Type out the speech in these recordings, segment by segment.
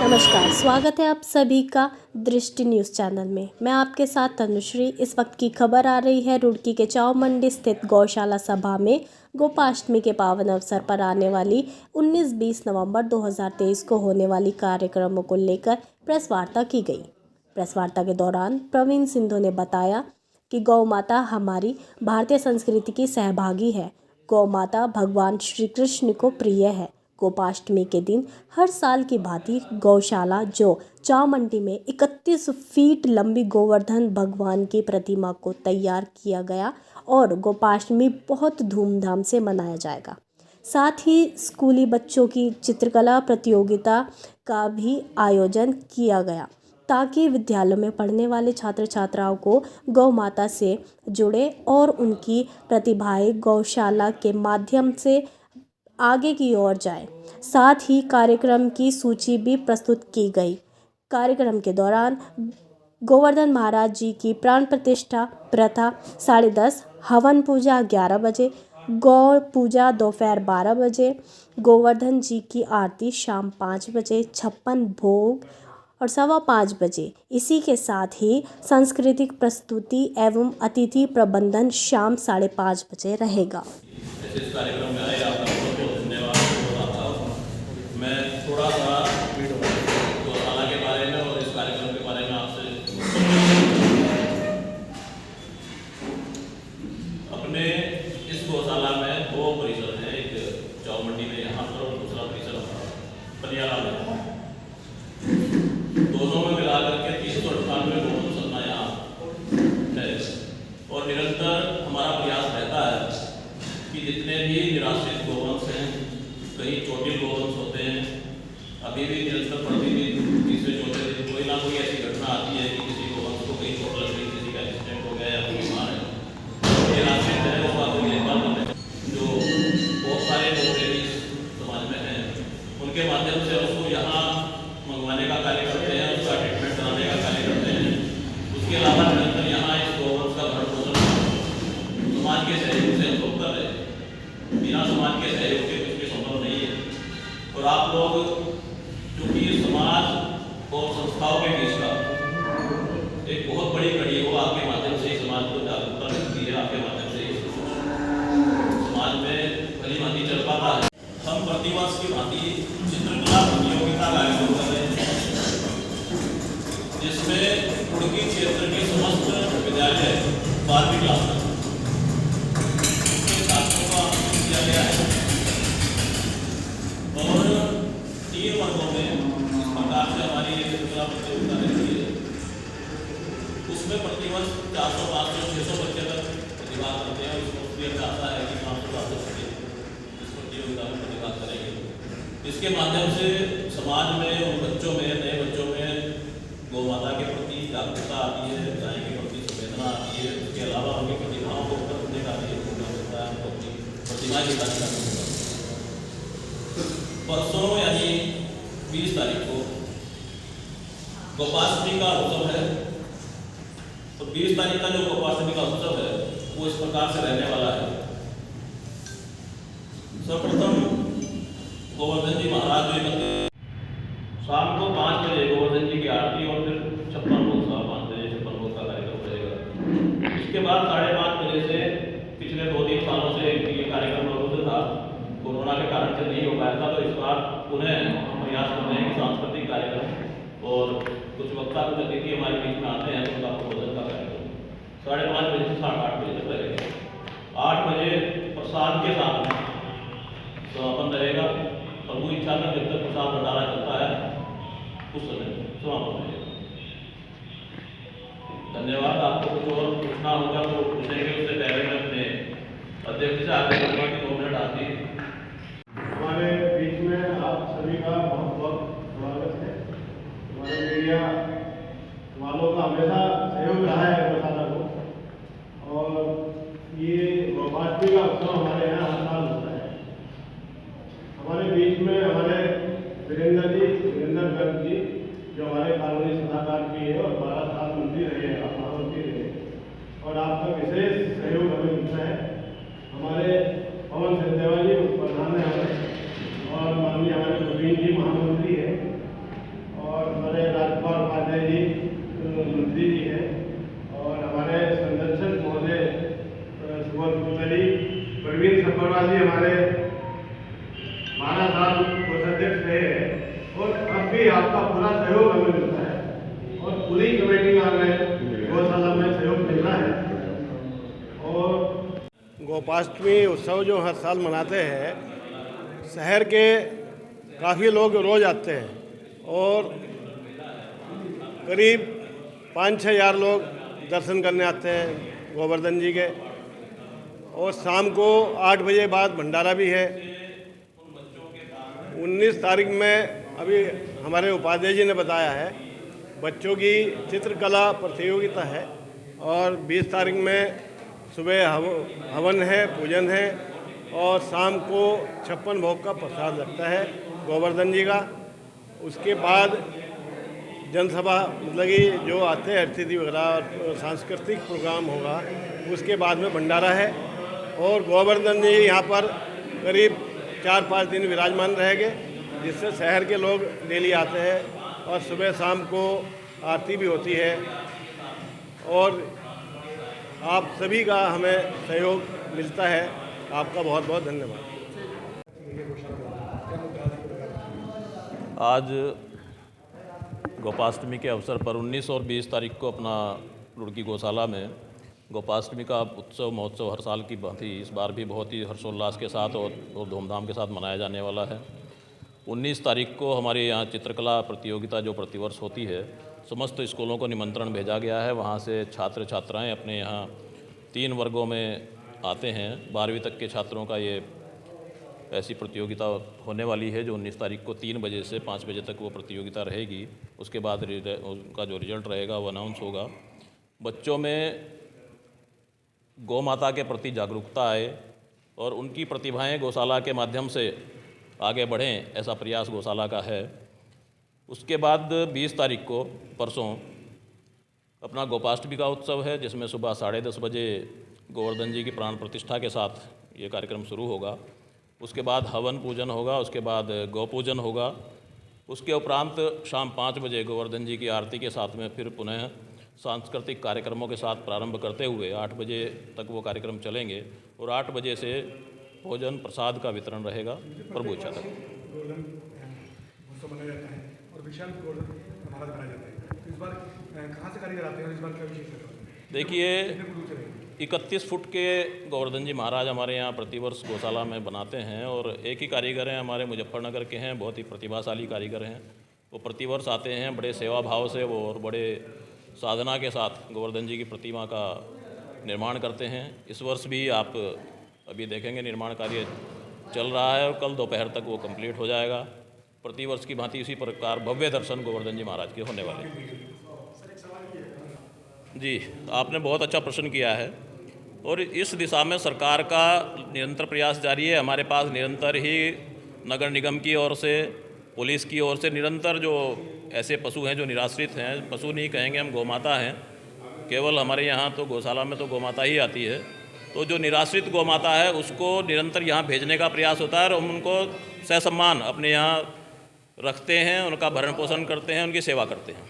नमस्कार, स्वागत है आप सभी का दृष्टि न्यूज़ चैनल में। मैं आपके साथ तनुश्री। इस वक्त की खबर आ रही है रुड़की के चाव मंडी स्थित गौशाला सभा में गोपाष्टमी के पावन अवसर पर आने वाली 19-20 नवंबर 2023 को होने वाली कार्यक्रमों को लेकर प्रेस वार्ता की गई। प्रेस वार्ता के दौरान प्रवीण सिंधु ने बताया कि गौ माता हमारी भारतीय संस्कृति की सहभागी है। गौ माता भगवान श्री कृष्ण को प्रिय है। गोपाष्टमी के दिन हर साल की भांति गौशाला जो चाव मंडी में 31 फीट लंबी गोवर्धन भगवान की प्रतिमा को तैयार किया गया और गोपाष्टमी बहुत धूमधाम से मनाया जाएगा। साथ ही स्कूली बच्चों की चित्रकला प्रतियोगिता का भी आयोजन किया गया ताकि विद्यालयों में पढ़ने वाले छात्र छात्राओं को गौ माता से जुड़े और उनकी प्रतिभाएं गौशाला के माध्यम से आगे की ओर जाए। साथ ही कार्यक्रम की सूची भी प्रस्तुत की गई। कार्यक्रम के दौरान गोवर्धन महाराज जी की प्राण प्रतिष्ठा प्रथा 10:30, हवन पूजा 11 बजे, गौ पूजा दोपहर 12 बजे, गोवर्धन जी की आरती शाम 5 बजे, 56 भोग और 5:15 बजे। इसी के साथ ही सांस्कृतिक प्रस्तुति एवं अतिथि प्रबंधन शाम 5:30 बजे रहेगा। इस कार्यक्रम में आए आप सबको धन्यवाद बताता हूँ। मैं थोड़ा सा गौशाला के बारे में और इस कार्यक्रम के बारे में आपसे अपने इस गौशाला में 2 परिसर हैं, एक चाव मंडी में यहाँ पर और दूसरा परिसर पनियाला में। दोनों में मिलाकर के 398 गौशाला यहाँ है और निरंतर हमारा प्रयास रहता है कि जितने भी निराश्रित गोवंश हैं, कहीं चोटिल गोवंश होते हैं, अभी भी निरंतर प्रतिदिन तीसरे चौथे दिन कोई ना कोई ऐसी घटना आती है कि किसी गोवंश को कहीं चोट लग गई, किसी का एक्सीडेंट हो गया या कोई बीमार है। निराश्रित है वो बात देखभाल करते हैं, जो बहुत सारे लोग लेडीज समाज में हैं, उनके माध्यम से उसको यहाँ मंगवाने का कार्य करते हैं, उसका ट्रीटमेंट कराने का कार्य करते हैं। उसके अलावा निरंतर यहाँ इस गोवंश का भरण पोषण समाज के सहयोग से हम लोग कर रहे हैं। बिना समाज के सहयोग के कुछ भी संभव नहीं है। और आप लोग चूंकि समाज और संस्थाओं के बीच का एक बहुत बड़ी कड़ी हो, आपके माध्यम से समाज को जागरूकता मिलती है, आपके माध्यम से समाज में भली भांति चल पाता है। हम प्रतिवर्ष की भांति चित्रकला प्रतियोगिता का आयोजन कर रहे हैं, जिसमें रुड़की क्षेत्र के समस्त विद्यालय 12वीं क्लास तक किया गया है और 3 वर्गों में इस प्रकार से हमारी ये चित्रकला प्रतियोगिता रहती है। उसमें प्रतिवर्ष 400, 500, 600 बच्चे तक प्रतिभाग करते हैं। उसको क्लियर चाहता है कि 500-700 बच्चे इस प्रतियोगिता में प्रतिभाग करेंगे। इसके माध्यम से समाज में उन बच्चों में, नए बच्चों में गौ माता के प्रति जागरूकता आती है, गाय के प्रति संवेदना आती है। उसके अलावा उनकी प्रतिभाओं को करने का भी मौका मिलता है, उनको अपनी प्रतिभा की जांच करना होगा। परसों यानी 20 तारीख को गोपाष्टमी का उत्सव है। तो 20 तारीख का जो गोपाष्टमी का उत्सव है वो इस प्रकार से रहने वाला है। सर्वप्रथम गोवर्धन जी महाराज जी शाम को 5 बजे गोवर्धन जी की आरती और फिर 56 भोग 5:15 बजे 56 भोग का कार्यक्रम रहेगा। इसके बाद 5:30 बजे से पिछले 2-3 सालों से ये कार्यक्रम अवरुद्ध था, कोरोना के कारण से नहीं हो पाया था। तो इस बार पुनः हम प्रयास कर रहे हैं कि सांस्कृतिक कार्यक्रम और कुछ वक्ता कुछ अतिथि हमारे बीच में आते हैं तो उनका प्रबोधन का कार्यक्रम 5:30 बजे से 8:30 बजे तक रहेगा। 8 बजे प्रसाद के साथ समापन रहेगा। प्रभु इच्छा में जब तक प्रसाद भंडारा चलता है उस समय समापन रहेगा। धन्यवाद। आपको कुछ और पूछना होगा तो पूछेंगे, उससे पहले मैं अपने अध्यक्ष से आगे बढ़ूंगा कि 2 मिनट आती है। हमारे बीच में आप सभी का बहुत बहुत स्वागत है। हमारे मीडिया वालों का हमेशा सहयोग रहा है गौशाला को और ये गोपाष्टमी का उत्सव हमारे यहाँ हर साल होता है। हमारे बीच में हमारे वीरेंद्र गर्ग जी जो हमारे कानूनी सलाहकार भी है और 12 साल मंत्री रहे, आप महामंत्री रहे और आपका विशेष सहयोग हमें मिलता है। हमारे पवन सिंह देवा जी प्रधान है हमारे भी आपका पूरा सहयोग हमें मिलता है और पूरी कमेटी का हमें गौशाला में सहयोग मिल रहा है। और गोपाष्टमी उत्सव जो हर साल मनाते हैं, शहर के काफ़ी लोग रोज़ आते हैं और करीब 5-6 हज़ार लोग दर्शन करने आते हैं गोवर्धन जी के। और शाम को 8 बजे बाद भंडारा भी है। 19 तारीख में अभी हमारे उपाध्याय जी ने बताया है, बच्चों की चित्रकला प्रतियोगिता है और 20 तारीख में सुबह हवन है, पूजन है और शाम को 56 भोग का प्रसाद लगता है गोवर्धन जी का। उसके बाद जनसभा मतलब कि जो आते हैं अतिथि वगैरह और सांस्कृतिक प्रोग्राम होगा, उसके बाद में भंडारा है। और गोवर्धन जी यहाँ पर करीब 4-5 दिन विराजमान रहेंगे, जिससे शहर के लोग डेली आते हैं और सुबह शाम को आरती भी होती है। और आप सभी का हमें सहयोग मिलता है। आपका बहुत बहुत धन्यवाद। आज गोपाष्टमी के अवसर पर 19 और 20 तारीख को अपना रुड़की गौशाला में गोपाष्टमी का उत्सव महोत्सव हर साल की भांति इस बार भी बहुत ही हर्षोल्लास के साथ और धूमधाम के साथ मनाया जाने वाला है। 19 तारीख को हमारे यहाँ चित्रकला प्रतियोगिता जो प्रतिवर्ष होती है, समस्त स्कूलों को निमंत्रण भेजा गया है। वहाँ से छात्र छात्राएं अपने यहाँ 3 वर्गों में आते हैं। 12वीं तक के छात्रों का ये ऐसी प्रतियोगिता होने वाली है जो 19 तारीख को 3 बजे से 5 बजे तक वो प्रतियोगिता रहेगी। उसके बाद उनका जो रिजल्ट रहेगा वो अनाउंस होगा। बच्चों में गौ माता के प्रति जागरूकता आए और उनकी प्रतिभाएं गौशाला के माध्यम से आगे बढ़ें, ऐसा प्रयास गौशाला का है। उसके बाद 20 तारीख को परसों अपना गोपाष्टमी का उत्सव है, जिसमें सुबह 10:30 बजे गोवर्धन जी की प्राण प्रतिष्ठा के साथ ये कार्यक्रम शुरू होगा। उसके बाद हवन पूजन होगा, उसके बाद गौ पूजन होगा। उसके उपरांत शाम 5 बजे गोवर्धन जी की आरती के साथ में फिर पुनः सांस्कृतिक कार्यक्रमों के साथ प्रारंभ करते हुए 8 बजे तक वो कार्यक्रम चलेंगे और 8 बजे से भोजन प्रसाद का वितरण रहेगा प्रभु इच्छा तक। मनाया जाता है और विशाल गोवर्धन महाराज बनाए जाते हैं। इस बार कहाँ से कारीगर आते हैं और इस बार क्या विशेष है? देखिए, 31 फुट के गोवर्धन जी महाराज हमारे यहाँ प्रतिवर्ष गौशाला में बनाते हैं और एक ही कारीगर हैं, हमारे मुजफ्फरनगर के हैं, बहुत ही प्रतिभाशाली कारीगर हैं। वो प्रतिवर्ष आते हैं बड़े सेवा भाव से वो और बड़े साधना के साथ गोवर्धन जी की प्रतिमा का निर्माण करते हैं। इस वर्ष भी आप अभी देखेंगे निर्माण कार्य चल रहा है और कल दोपहर तक वो कंप्लीट हो जाएगा। प्रतिवर्ष की भांति इसी प्रकार भव्य दर्शन गोवर्धन जी महाराज के होने वाले हैं। जी, आपने बहुत अच्छा प्रश्न किया है और इस दिशा में सरकार का निरंतर प्रयास जारी है। हमारे पास निरंतर ही नगर निगम की ओर से, पुलिस की ओर से निरंतर जो ऐसे पशु हैं जो निराश्रित हैं, पशु नहीं कहेंगे हम, गौमाता हैं, केवल हमारे यहाँ तो गौशाला में तो गौमाता ही आती है, तो जो निराश्रित गौमाता है उसको निरंतर यहाँ भेजने का प्रयास होता है और हम उनको ससम्मान अपने यहाँ रखते हैं, उनका भरण पोषण करते हैं, उनकी सेवा करते हैं।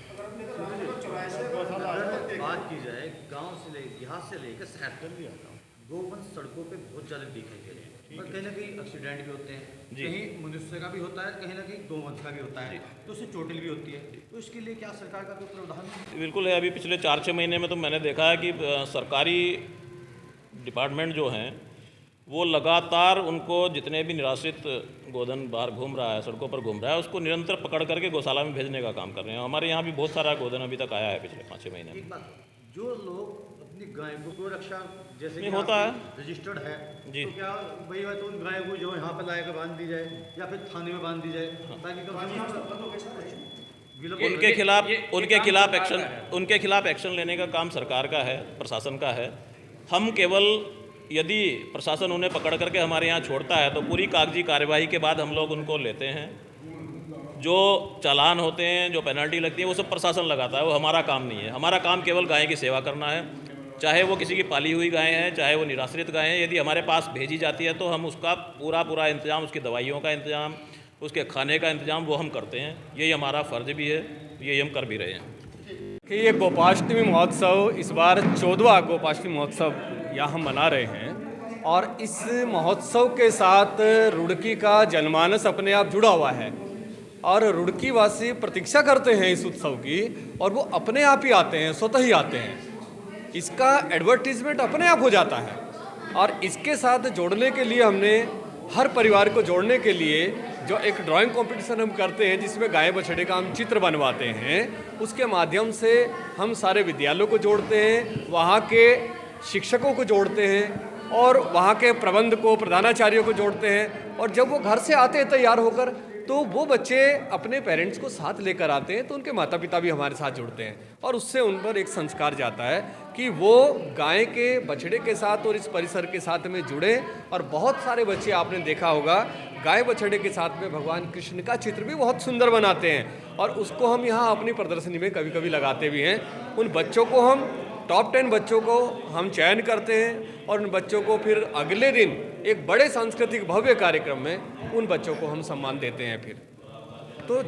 बात की जाए गांव से यहाँ से लेकर शहर तक गोवंश सड़कों पे बहुत ज़्यादा दिखाई दे रहे हैं और कहीं ना कहीं एक्सीडेंट भी होते हैं, कहीं मनुष्य का भी होता है, कहीं ना कहीं गोवंश का भी होता है, तो उससे चोटिल भी होती है। तो इसके लिए क्या सरकार का कोई प्रावधान? बिल्कुल है। अभी पिछले 4-6 महीने में तो मैंने देखा है कि सरकारी डिपार्टमेंट जो हैं वो लगातार उनको जितने भी निराश्रित गोधन बाहर घूम रहा है, सड़कों पर घूम रहा है, उसको निरंतर पकड़ करके गौशाला में भेजने का काम कर रहे हैं। हमारे यहाँ भी बहुत सारा गोधन अभी तक आया है पिछले 5-6 महीने में। एक बात, जो लोग अपनी गाय को गो रक्षा जैसे नहीं होता है रजिस्टर्ड है जी, तो क्या वही है तो उन गाय को जो यहाँ पर लाकर बांध दी जाए या फिर थाने में बांध दी जाए ताकि उनके खिलाफ एक्शन लेने का काम सरकार का है, प्रशासन का है। हम केवल यदि प्रशासन उन्हें पकड़ करके हमारे यहाँ छोड़ता है तो पूरी कागजी कार्यवाही के बाद हम लोग उनको लेते हैं। जो चालान होते हैं, जो पेनल्टी लगती है, वो सब प्रशासन लगाता है, वो हमारा काम नहीं है। हमारा काम केवल गाय की सेवा करना है, चाहे वो किसी की पाली हुई गाय है, चाहे वो निराश्रित गाय है। यदि हमारे पास भेजी जाती है तो हम उसका पूरा इंतजाम, उसकी दवाइयों का इंतजाम, उसके खाने का इंतजाम वो हम करते हैं। यही हमारा फ़र्ज भी है, यही हम कर भी रहे हैं। कि ये गोपाष्टमी महोत्सव इस बार 14वां गोपाष्टमी महोत्सव यहाँ हम मना रहे हैं और इस महोत्सव के साथ रुड़की का जनमानस अपने आप जुड़ा हुआ है। और रुड़की वासी प्रतीक्षा करते हैं इस उत्सव की, और वो अपने आप ही आते हैं, स्वतः ही आते हैं। इसका एडवर्टीजमेंट अपने आप हो जाता है। और इसके साथ जोड़ने के लिए हमने हर परिवार को जोड़ने के लिए जो एक ड्राइंग कंपटीशन हम करते हैं, जिसमें गाय बछड़े का हम चित्र बनवाते हैं, उसके माध्यम से हम सारे विद्यालयों को जोड़ते हैं, वहाँ के शिक्षकों को जोड़ते हैं और वहाँ के प्रबंध को, प्रधानाचार्यों को जोड़ते हैं। और जब वो घर से आते हैं तैयार होकर, तो वो बच्चे अपने पेरेंट्स को साथ लेकर आते हैं, तो उनके माता पिता भी हमारे साथ जुड़ते हैं और उससे उन पर एक संस्कार जाता है कि वो गाय के बछड़े के साथ और इस परिसर के साथ में जुड़े। और बहुत सारे बच्चे आपने देखा होगा गाय बछड़े के साथ में भगवान कृष्ण का चित्र भी बहुत सुंदर बनाते हैं, और उसको हम यहाँ अपनी प्रदर्शनी में कभी कभी लगाते भी हैं। उन बच्चों को हम टॉप 10 बच्चों को हम चयन करते हैं और उन बच्चों को फिर अगले दिन एक बड़े सांस्कृतिक भव्य कार्यक्रम में उन बच्चों को हम सम्मान देते हैं। फिर तो